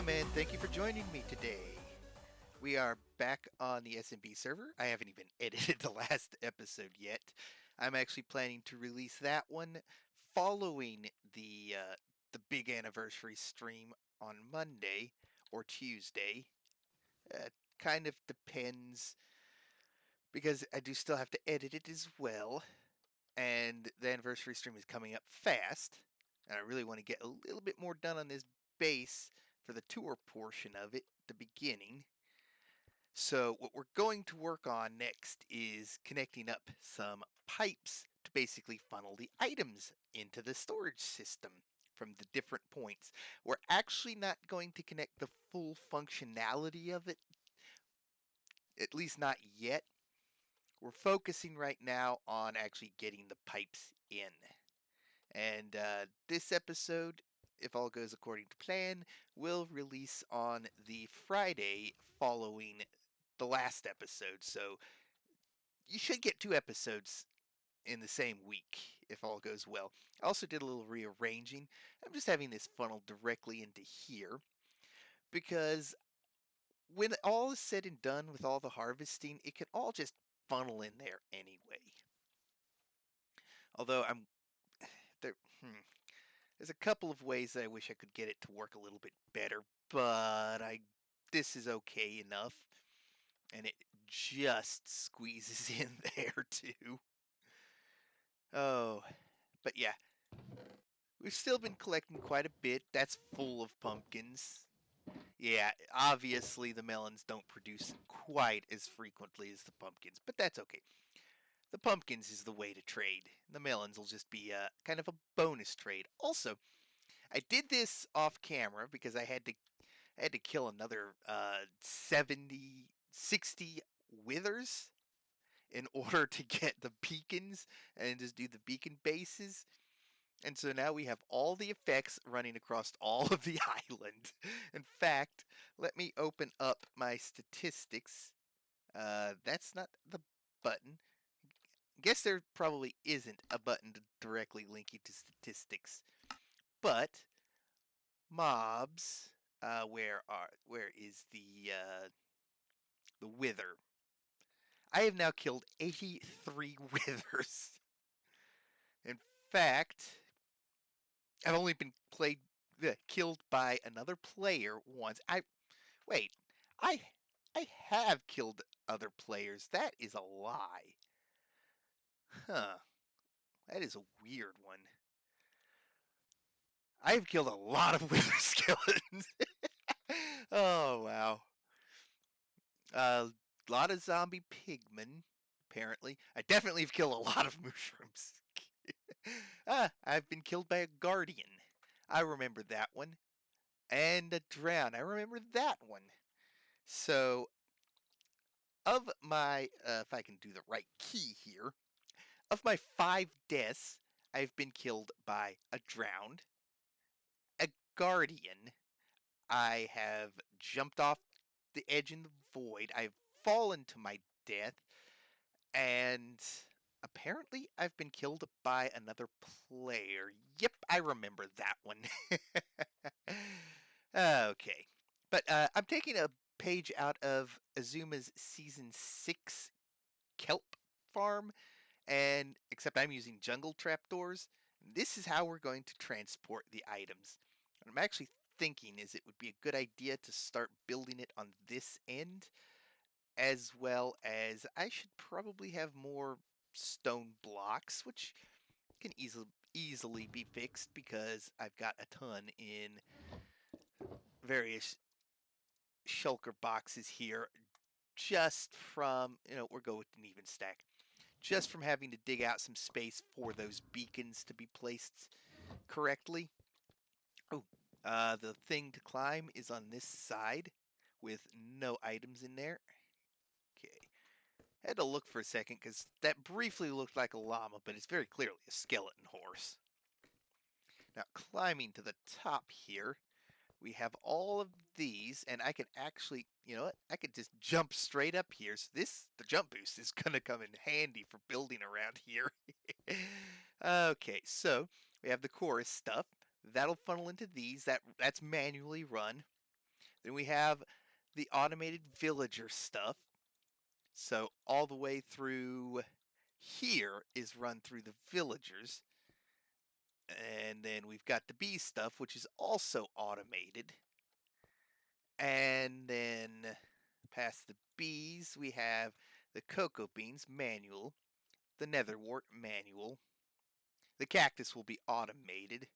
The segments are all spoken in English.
Welcome and thank you for joining me today. We are back on the SMB server. I haven't even edited the last episode yet. I'm actually planning to release that one following the big anniversary stream on Monday or Tuesday. Kind of depends because I do still have to edit it as well. And the anniversary stream is coming up fast. And I really want to get a little bit more done on this base for the tour portion of it, the beginning. So what we're going to work on next is connecting up some pipes to basically funnel the items into the storage system from the different points. We're actually not going to connect the full functionality of it, at least not yet. We're focusing right now on actually getting the pipes in. And this episode, if all goes according to plan, will release on the Friday following the last episode. So you should get 2 episodes in the same week if all goes well. I also did a little rearranging. I'm just having this funnel directly into here because when all is said and done with all the harvesting, it can all just funnel in there anyway. Although there, there's a couple of ways that I wish I could get it to work a little bit better, but this is okay enough, and it just squeezes in there too. Oh, but yeah, we've still been collecting quite a bit. That's full of pumpkins. Yeah, obviously the melons don't produce quite as frequently as the pumpkins, but that's okay. The pumpkins is the way to trade. The melons will just be kind of a bonus trade. Also, I did this off camera because I had to kill another 70, 60 withers in order to get the beacons and just do the beacon bases. And so now we have all the effects running across all of the island. In fact, let me open up my statistics. That's not the button. Guess there probably isn't a button to directly link you to statistics. But mobs, where is the wither? I have now killed 83 withers. In fact, I've only been killed by another player once. Wait, I I have killed other players. That is a lie. Huh. That is a weird one. I've killed a lot of wither skeletons. Oh wow. A lot of zombie pigmen, apparently. I definitely have killed a lot of mushrooms. I've been killed by a guardian. I remember that one. And a drown. I remember that one. So, of my, if I can do the right key here, of my 5 deaths, I've been killed by a drowned, a guardian. I have jumped off the edge in the void. I've fallen to my death. And apparently I've been killed by another player. Yep, I remember that one. Okay. But I'm taking a page out of Azuma's Season 6 Kelp farm, and except I'm using jungle trapdoors. This is how we're going to transport the items. What I'm actually thinking is it would be a good idea to start building it on this end, as well as I should probably have more stone blocks, which can easily be fixed because I've got a ton in various shulker boxes here, just from, we'll go with an even stack, just from having to dig out some space for those beacons to be placed correctly. Oh, the thing to climb is on this side with no items in there. Okay. I had to look for a second because that briefly looked like a llama, but it's very clearly a skeleton horse. Now, climbing to the top here, we have all of these, and I can actually, you know what? I could just jump straight up here. So the jump boost is going to come in handy for building around here. Okay, so we have the chorus stuff. That'll funnel into these. That's manually run. Then we have the automated villager stuff. So all the way through here is run through the villagers. And then we've got the bee stuff, which is also automated. And then past the bees, we have the cocoa beans manual, the netherwort manual. The cactus will be automated.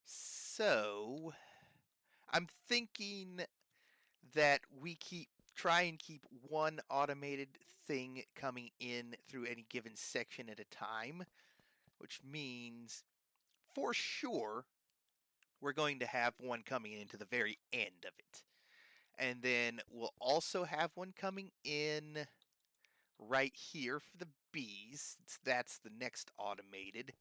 So I'm thinking that we try and keep one automated thing coming in through any given section at a time, which means for sure we're going to have one coming into the very end of it. And then we'll also have one coming in right here for the bees. That's the next automated.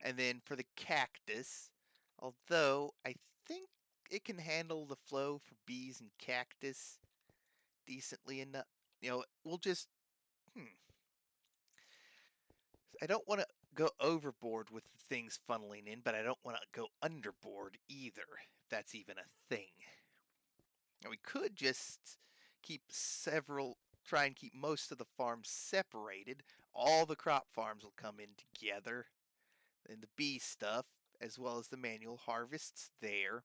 And then for the cactus, although I think it can handle the flow for bees and cactus decently enough. We'll just, I don't want to go overboard with the things funneling in, but I don't want to go underboard either, if that's even a thing. Now we could just try and keep most of the farms separated. All the crop farms will come in together, and the bee stuff, as well as the manual harvests there,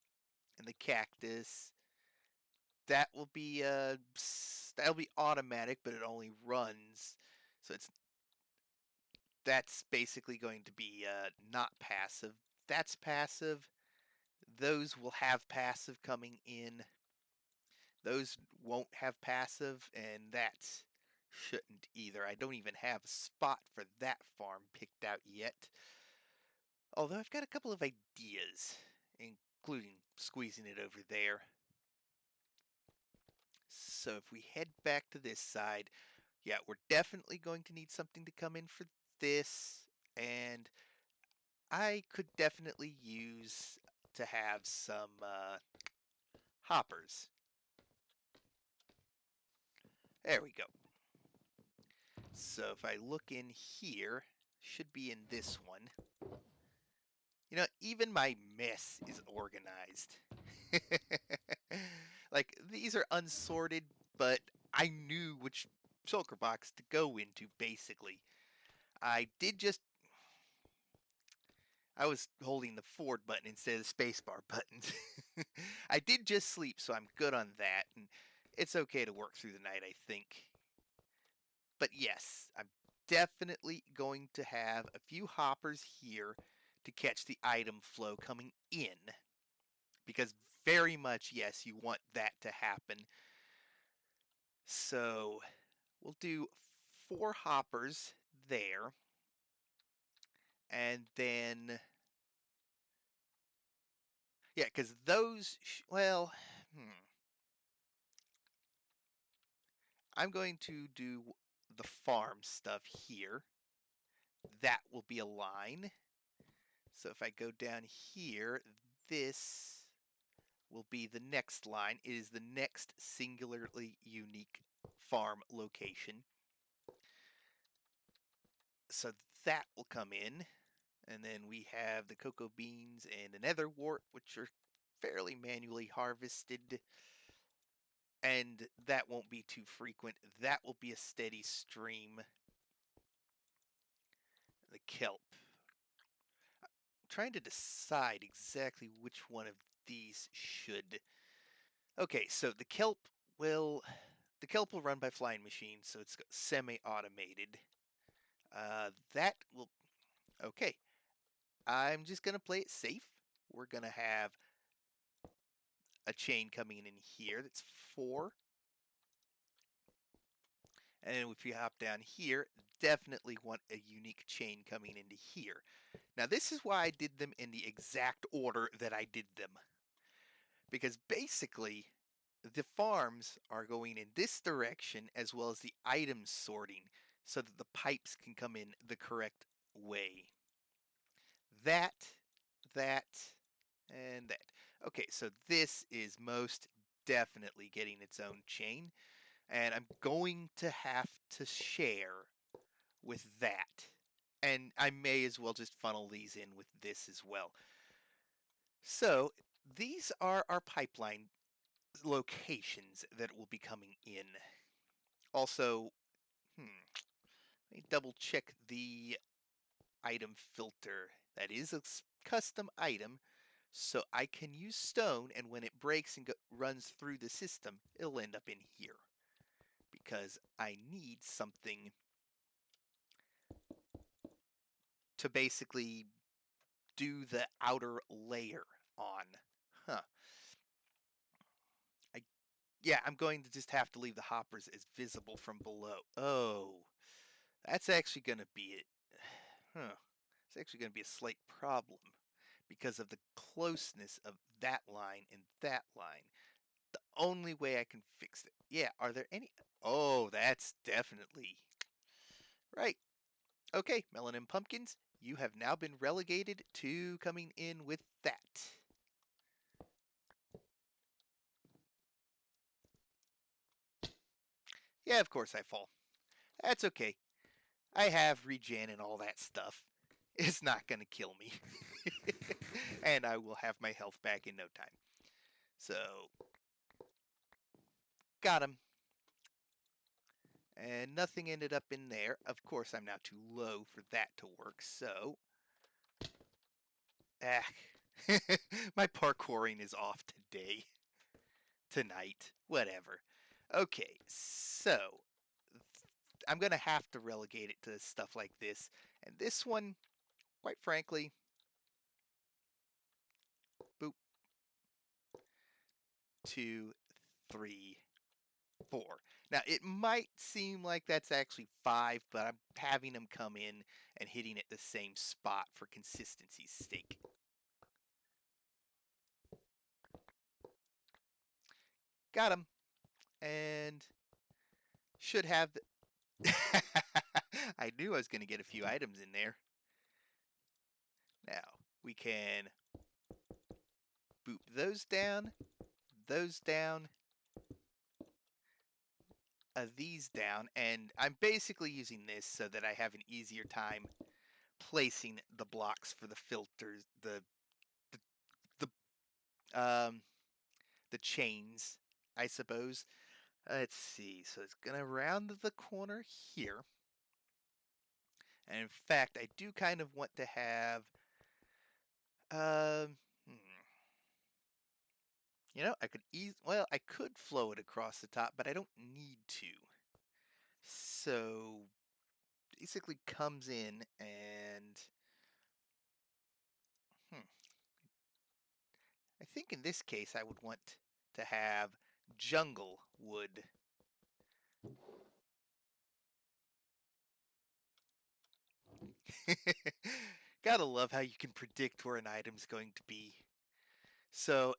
and the cactus. That'll be automatic, but it only runs, so that's basically going to be not passive. That's passive. Those will have passive coming in. Those won't have passive, and that shouldn't either. I don't even have a spot for that farm picked out yet. Although I've got a couple of ideas, including squeezing it over there. So if we head back to this side, yeah, we're definitely going to need something to come in for this, and I could definitely use to have some hoppers. There we go. So if I look in here, should be in this one. Even my mess is organized. Like, these are unsorted, but I knew which shulker box to go into, basically. I was holding the forward button instead of the spacebar buttons. I did just sleep, so I'm good on that, and it's okay to work through the night, I think. But yes, I'm definitely going to have a few hoppers here to catch the item flow coming in. Because very much, yes, you want that to happen. So we'll do 4 hoppers there. And then, yeah, because those, I'm going to do the farm stuff here. That will be a line. So if I go down here, this will be the next line. It is the next singularly unique farm location. So that will come in. And then we have the cocoa beans and the netherwort, which are fairly manually harvested. And that won't be too frequent. That will be a steady stream. The kelp. I'm trying to decide exactly which one of these should. Okay, so the kelp will run by flying machines, so it's semi-automated. That will. Okay, I'm just gonna play it safe. We're gonna have a chain coming in here that's 4. And then if you hop down here, definitely want a unique chain coming into here. Now this is why I did them in the exact order that I did them. Because basically, the farms are going in this direction as well as the items sorting so that the pipes can come in the correct way. That, and that. Okay, so this is most definitely getting its own chain, and I'm going to have to share with that. And I may as well just funnel these in with this as well. So these are our pipeline locations that will be coming in. Also, let me double check the item filter. That is a custom item, so I can use stone, and when it breaks and runs through the system, it'll end up in here. Because I need something to basically do the outer layer on. Huh. Yeah, I'm going to just have to leave the hoppers as visible from below. Oh, that's actually going to be it. Huh. It's actually going to be a slight problem because of the closeness of that line and that line. The only way I can fix it. Yeah, are there any? Oh, that's definitely right. Okay, Melon and Pumpkins, you have now been relegated to coming in with that. Yeah, of course I fall. That's okay. I have regen and all that stuff. It's not going to kill me. And I will have my health back in no time. So, got him. And nothing ended up in there. Of course, I'm now too low for that to work, so... my parkouring is off today. Tonight. Whatever. Okay, so... I'm going to have to relegate it to stuff like this. And this one, quite frankly... Boop. 2, 3, 4. Now, it might seem like that's actually 5, but I'm having them come in and hitting at the same spot for consistency's sake. Got him. And should have... I knew I was going to get a few items in there. Now, we can boop those down, these down, and I'm basically using this so that I have an easier time placing the blocks for the filters, the chains, I suppose. Let's see. So it's gonna round the corner here, and in fact, I do kind of want to have. Um, hmm. You know, I could I could flow it across the top, but I don't need to. So basically comes in and hmm, I think in this case I would want to have jungle wood. Gotta love how you can predict where an item's going to be. So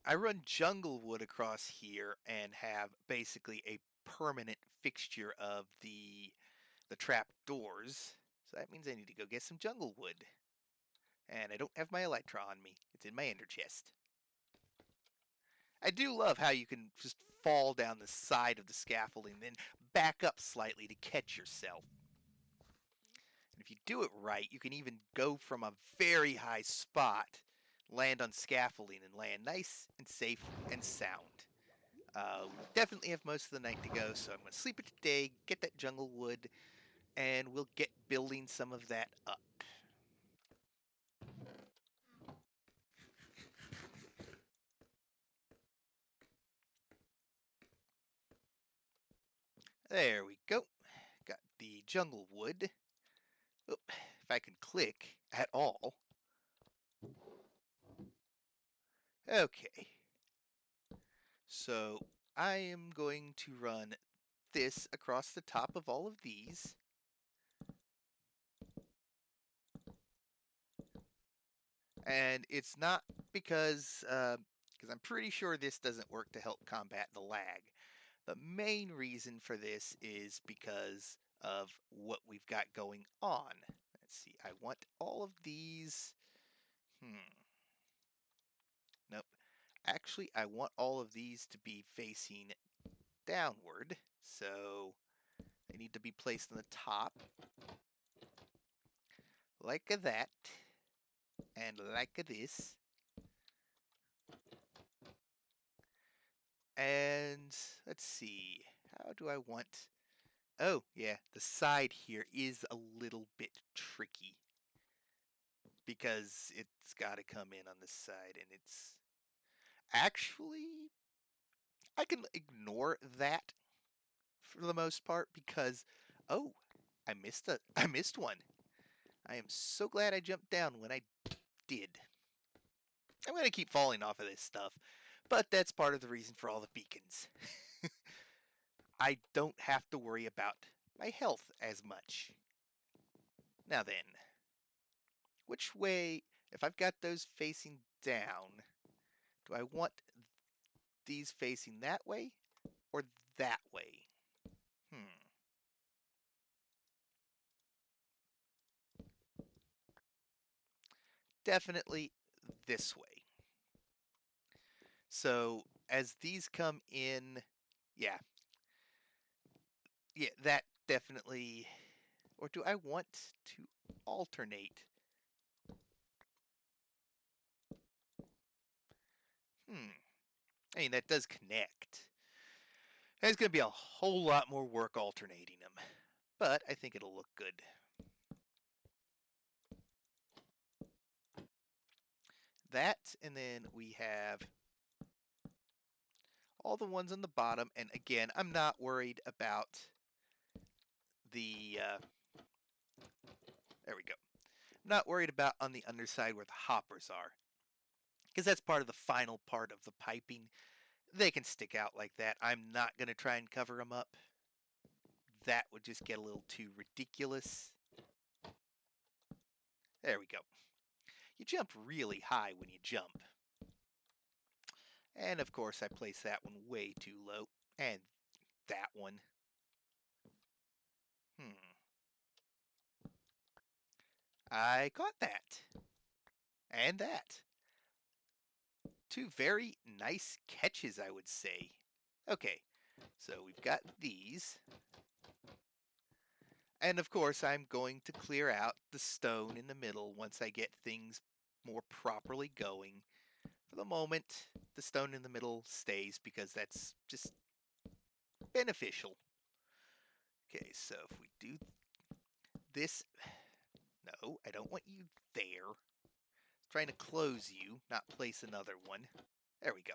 I run jungle wood across here and have basically a permanent fixture of the trap doors. So that means I need to go get some jungle wood. And I don't have my elytra on me. It's in my ender chest. I do love how you can just fall down the side of the scaffolding, then back up slightly to catch yourself. And if you do it right, you can even go from a very high spot, land on scaffolding, and land nice and safe and sound. We definitely have most of the night to go, so I'm going to sleep it today, get that jungle wood, and we'll get building some of that up. There we go. Got the jungle wood. Oop, if I can click at all. Okay. So I am going to run this across the top of all of these. And it's not because I'm pretty sure this doesn't work to help combat the lag. The main reason for this is because of what we've got going on. Let's see, I want all of these. Nope. Actually, I want all of these to be facing downward. So they need to be placed on the top. Like that. And like this. And let's see, how do I want... Oh, yeah, the side here is a little bit tricky because it's got to come in on this side, and it's actually... I can ignore that for the most part because... Oh, I missed one. I am so glad I jumped down when I did. I'm going to keep falling off of this stuff, but that's part of the reason for all the beacons. I don't have to worry about my health as much. Now then, which way, if I've got those facing down, do I want these facing that way or that way? Definitely this way. So as these come in, yeah, that definitely... Or do I want to alternate? I mean, that does connect. There's going to be a whole lot more work alternating them, but I think it'll look good. That, and then we have all the ones on the bottom, and again, I'm not worried about the... there we go. I'm not worried about on the underside where the hoppers are, because that's part of the final part of the piping. They can stick out like that. I'm not going to try and cover them up. That would just get a little too ridiculous. There we go. You jump really high when you jump. And of course I placed that one way too low. And that one. I caught that. And that. Two very nice catches, I would say. Okay, so we've got these. And of course I'm going to clear out the stone in the middle once I get things more properly going. For the moment, the stone in the middle stays because that's just beneficial. Okay, so if we do this... No, I don't want you there. I'm trying to close you, not place another one. There we go.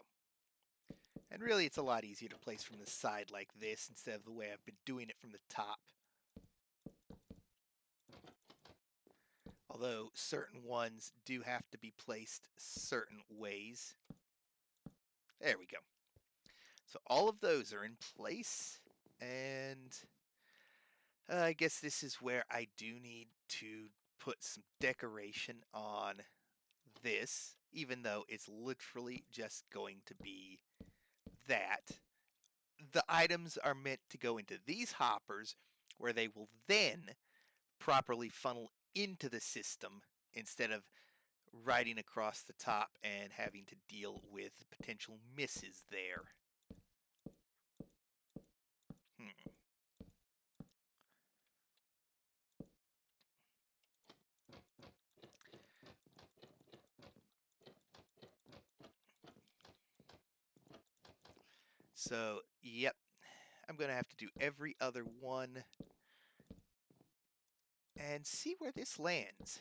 And really, it's a lot easier to place from the side like this instead of the way I've been doing it from the top. Although certain ones do have to be placed certain ways. There we go. So all of those are in place, and I guess this is where I do need to put some decoration on this, even though it's literally just going to be that. The items are meant to go into these hoppers, where they will then properly funnel into the system instead of riding across the top and having to deal with potential misses there. So, yep, I'm going to have to do every other one and see where this lands.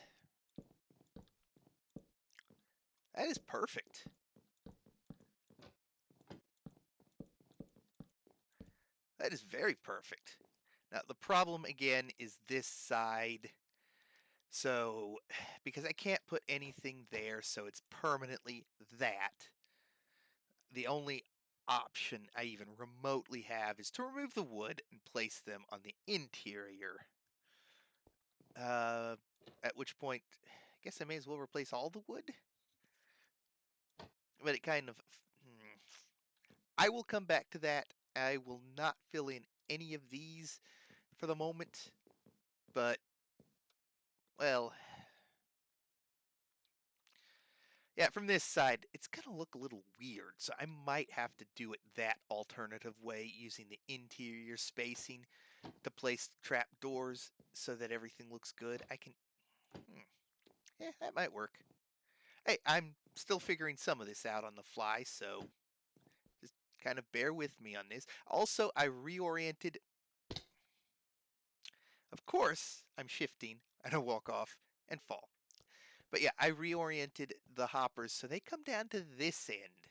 That is perfect. That is very perfect. Now, the problem again is this side. So, because I can't put anything there, so it's permanently that. The only option I even remotely have is to remove the wood and place them on the interior. At which point, I guess I may as well replace all the wood. But it kind of... I will come back to that. I will not fill in any of these for the moment. But, well... Yeah, from this side, it's going to look a little weird, so I might have to do it that alternative way, using the interior spacing to place trapdoors so that everything looks good. I can... Yeah, that might work. Hey, I'm still figuring some of this out on the fly, so just kind of bear with me on this. Also, I reoriented. Of course, I'm shifting. I don't walk off and fall. But yeah, I reoriented the hoppers so they come down to this end.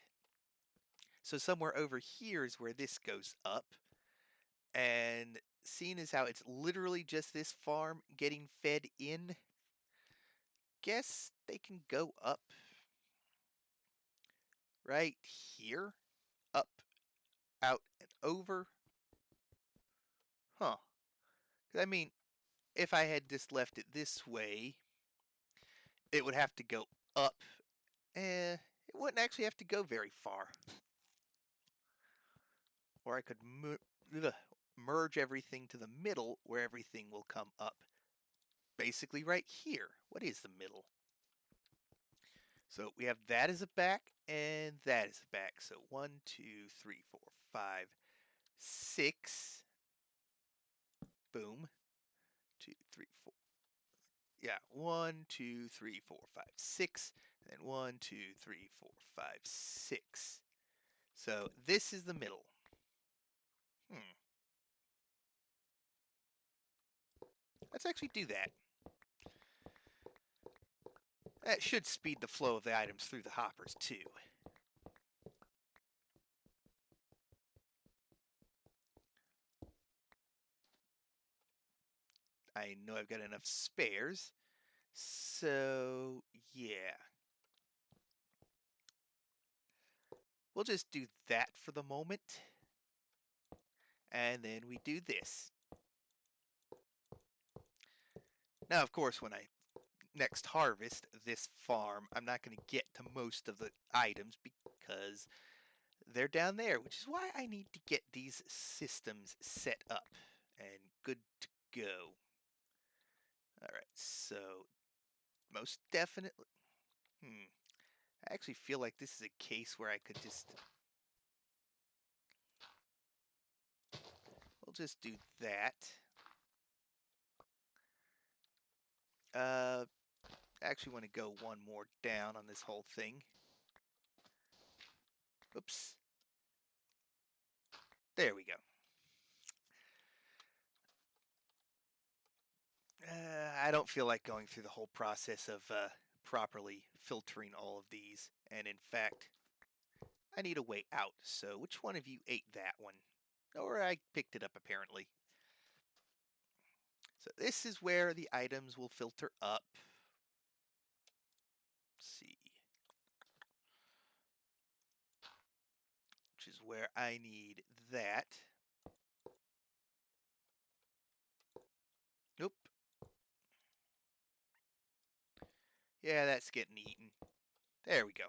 So somewhere over here is where this goes up. And seeing as how it's literally just this farm getting fed in, guess they can go up right here. Up, out, and over. Huh. I mean, if I had just left it this way, it would have to go up. It wouldn't actually have to go very far. Or I could merge everything to the middle where everything will come up. Basically right here. What is the middle? So we have that as a back and that as a back. So 1, 2, 3, 4, 5, 6. Boom. 2, 3, 4. Yeah, 1, 2, 3, 4, 5, 6. And then 1, 2, 3, 4, 5, 6. So this is the middle. Let's actually do that. That should speed the flow of the items through the hoppers too. I know I've got enough spares. So, yeah. We'll just do that for the moment. And then we do this. Now, of course, when I next harvest this farm, I'm not going to get to most of the items because they're down there, which is why I need to get these systems set up and good to go. Alright, so most definitely... I actually feel like this is a case where I could just... We'll just do that. I actually want to go one more down on this whole thing. Oops. There we go. I don't feel like going through the whole process of properly filtering all of these. And in fact, I need a way out. So which one of you ate that one? Or I picked it up apparently. So this is where the items will filter up. Let's see. Which is where I need that. Nope. Yeah, that's getting eaten. There we go.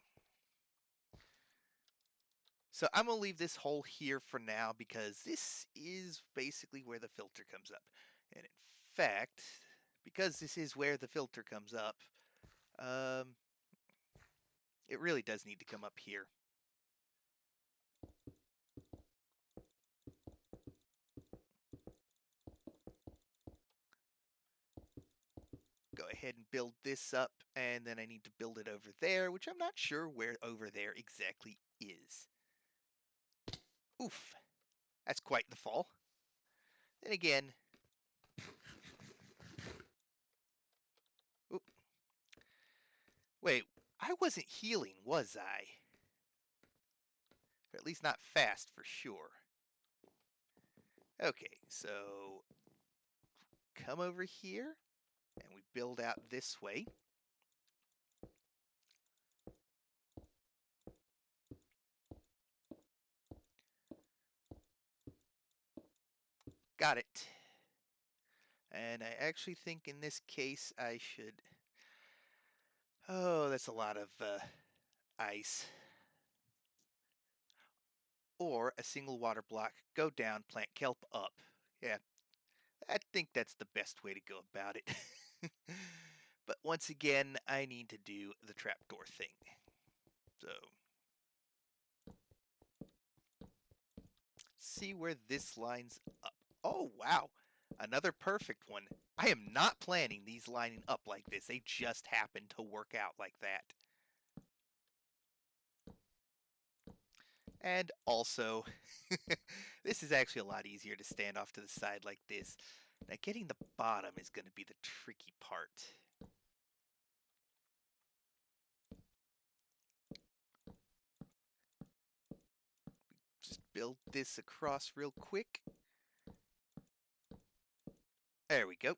So I'm going to leave this hole here for now because this is basically where the filter comes up. And in fact, because this is where the filter comes up, it really does need to come up here. Go ahead and build this up, and then I need to build it over there, which I'm not sure where over there exactly is. Oof, that's quite the fall. Then again, oop. Wait, I wasn't healing, was I? Or at least not fast for sure. Okay, so come over here, and we build out this way. Got it. And I actually think in this case I should... Oh, that's a lot of ice. Or a single water block, go down, plant kelp up. Yeah, I think that's the best way to go about it. But once again, I need to do the trapdoor thing. So, see where this lines up. Oh, wow. Another perfect one. I am not planning these lining up like this. They just happen to work out like that. And also, this is actually a lot easier to stand off to the side like this. Now getting the bottom is going to be the tricky part. Just build this across real quick. There we go.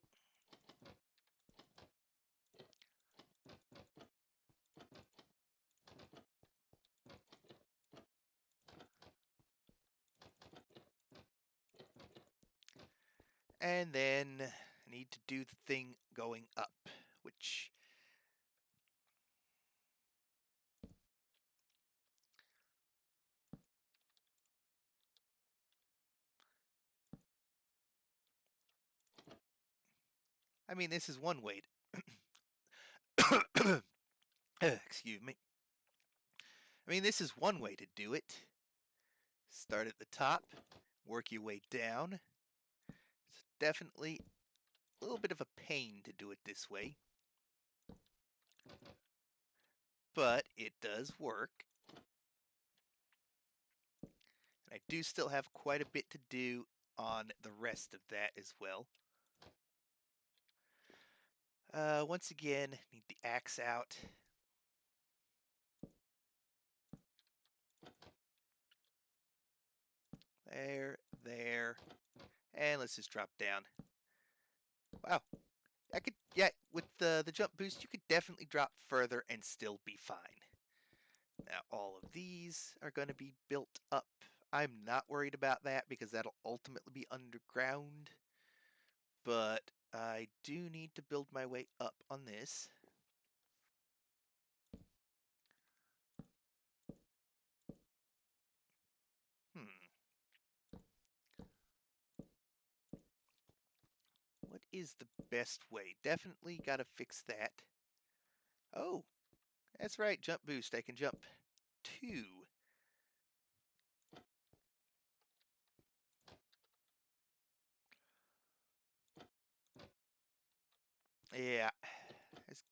And then I need to do the thing going up, which I mean, this is one way to excuse me. I mean, this is one way to do it. Start at the top, work your way down. It's definitely a little bit of a pain to do it this way, but it does work. And I do still have quite a bit to do on the rest of that as well. Once again, need the axe out. There, and let's just drop down. Wow, I could, yeah, with the jump boost, you could definitely drop further and still be fine. Now, all of these are going to be built up. I'm not worried about that because that'll ultimately be underground, but I do need to build my way up on this. What is the best way? Definitely got to fix that. Oh, that's right, jump boost. I can jump 2. Yeah, it's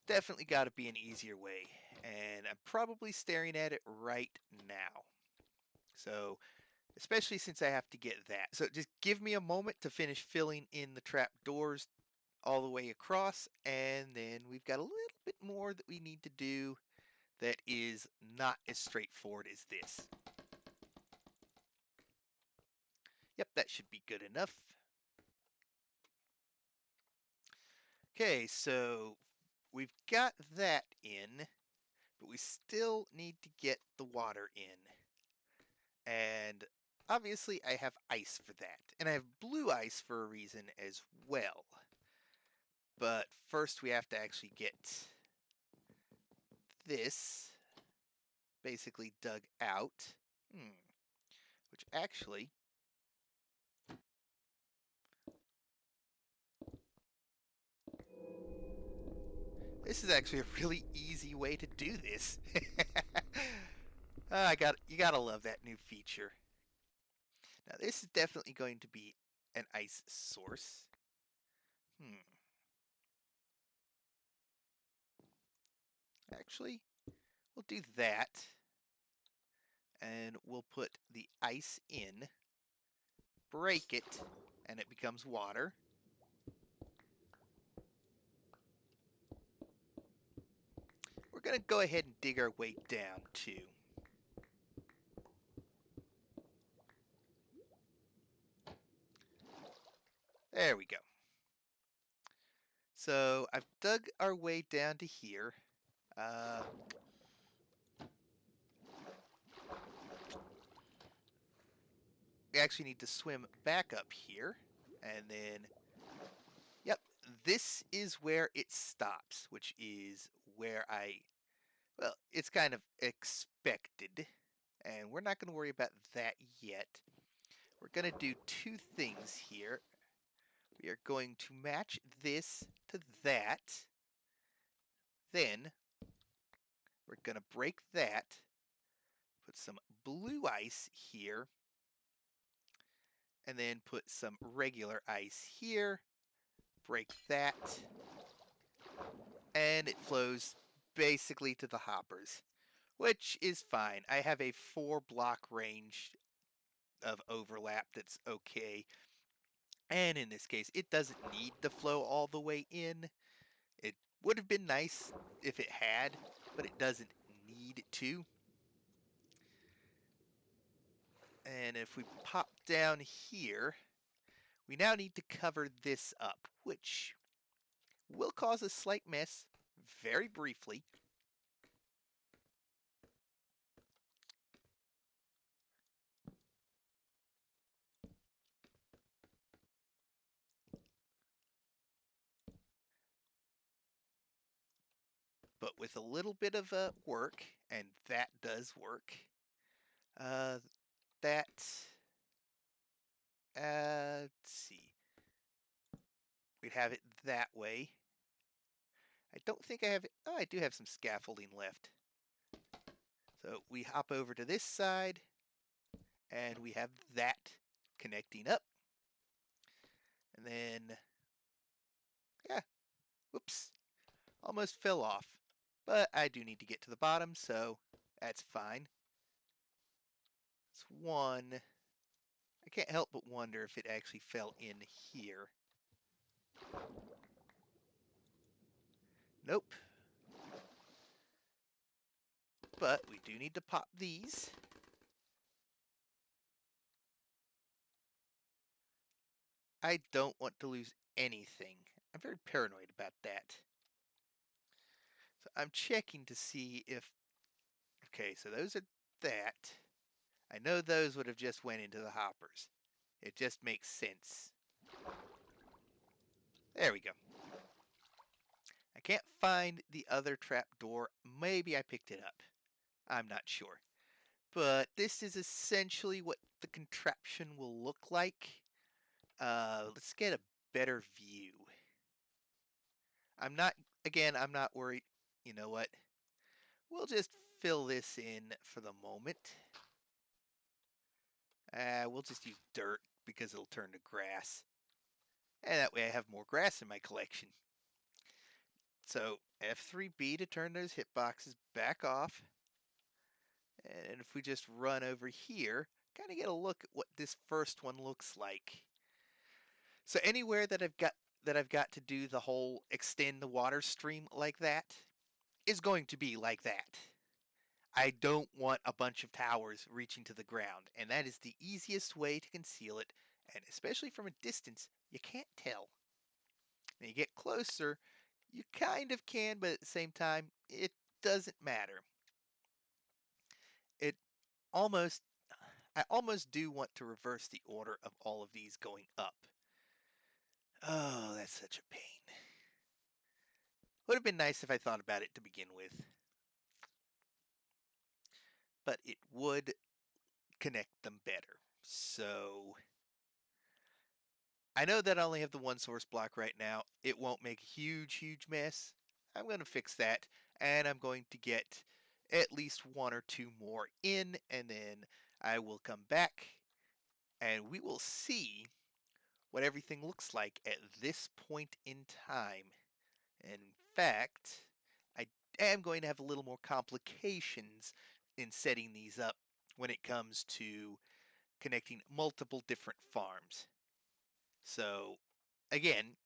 definitely got to be an easier way, and I'm probably staring at it right now. So, especially since I have to get that. So just give me a moment to finish filling in the trap doors all the way across, and then we've got a little bit more that we need to do that is not as straightforward as this. Yep, that should be good enough. Okay, so we've got that in, but we still need to get the water in. And obviously I have ice for that. And I have blue ice for a reason as well. But first we have to actually get this basically dug out. Which actually, this is actually a really easy way to do this. You gotta love that new feature. Now this is definitely going to be an ice source. Actually, we'll do that. And we'll put the ice in, break it, and it becomes water. We're going to go ahead and dig our way down too. There we go. So I've dug our way down to here. We actually need to swim back up here, and then, yep, this is where it stops, which is where well, it's kind of expected, and we're not going to worry about that yet. We're going to do 2 things here. We are going to match this to that. Then we're going to break that, put some blue ice here, and then put some regular ice here, break that, and it flows basically to the hoppers. which is fine. I have a 4-block range of overlap that's okay. And in this case, it doesn't need to flow all the way in. It would have been nice if it had, but it doesn't need to. And if we pop down here, we now need to cover this up, which will cause a slight mess very briefly. But with a little bit of work, and that does work, uh, that, let's see, we'd have it that way. I don't think I have it. Oh, I do have some scaffolding left. So we hop over to this side, and we have that connecting up. And then, yeah, whoops, almost fell off. But I do need to get to the bottom, so that's fine. It's one. I can't help but wonder if it actually fell in here. Nope. But we do need to pop these. I don't want to lose anything. I'm very paranoid about that. So I'm checking to see if... Okay, so those are that. I know those would have just went into the hoppers. It just makes sense. There we go. I can't find the other trap door. Maybe I picked it up. I'm not sure. But this is essentially what the contraption will look like. Let's get a better view. I'm not worried. You know what? We'll just fill this in for the moment. We'll just use dirt because it'll turn to grass. And that way I have more grass in my collection. So F3B to turn those hitboxes back off. And if we just run over here, kind of get a look at what this first one looks like. So anywhere that I've got to do the whole extend the water stream like that is going to be like that. I don't want a bunch of towers reaching to the ground, and that is the easiest way to conceal it, and especially from a distance, you can't tell. When you get closer, you kind of can, but at the same time, it doesn't matter. It almost, I almost do want to reverse the order of all of these going up. Oh, that's such a pain. Would have been nice if I thought about it to begin with. But it would connect them better. So I know that I only have the one source block right now. It won't make a huge mess. I'm going to fix that, and I'm going to get at least one or two more in, and then I will come back and we will see what everything looks like at this point in time. In fact, I am going to have a little more complications in setting these up when it comes to connecting multiple different farms. So, again,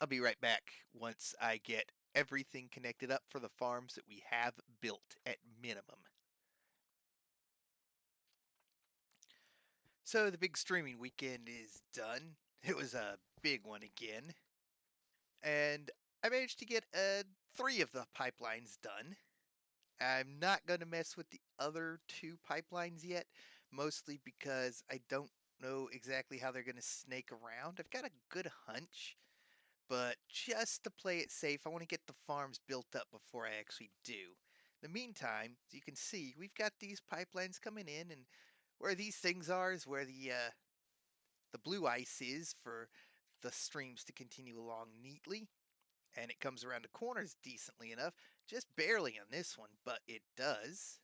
I'll be right back once I get everything connected up for the farms that we have built at minimum. So the big streaming weekend is done. It was a big one again. And I managed to get 3 of the pipelines done. I'm not going to mess with the other 2 pipelines yet, mostly because I don't know exactly how they're going to snake around. I've got a good hunch, but just to play it safe, I want to get the farms built up before I actually do. In the meantime, as you can see, we've got these pipelines coming in, and where these things are is where the blue ice is for the streams to continue along neatly. And it comes around the corners decently enough, just barely on this one, but it does.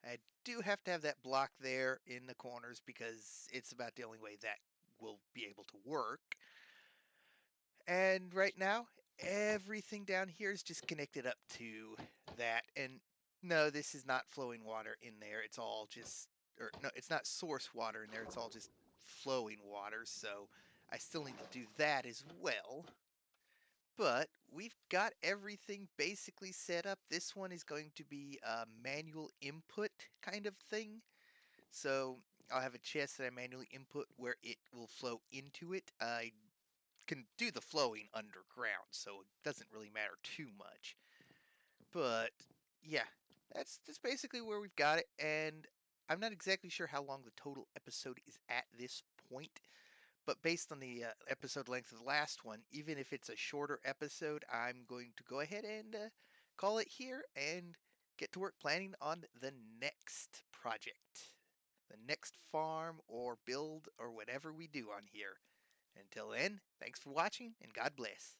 I do have to have that block there in the corners because it's about the only way that will be able to work. And right now, everything down here is just connected up to that. And No, this is not flowing water in there. It's all just, or no, it's not source water in there. It's all just flowing water. So I still need to do that as well. But we've got everything basically set up. This one is going to be a manual input kind of thing. So I'll have a chest that I manually input where it will flow into it. I can do the flowing underground, so it doesn't really matter too much. But yeah, that's basically where we've got it, and I'm not exactly sure how long the total episode is at this point. But based on the episode length of the last one, even if it's a shorter episode, I'm going to go ahead and call it here and get to work planning on the next project, the next farm or build or whatever we do on here. Until then, thanks for watching and God bless.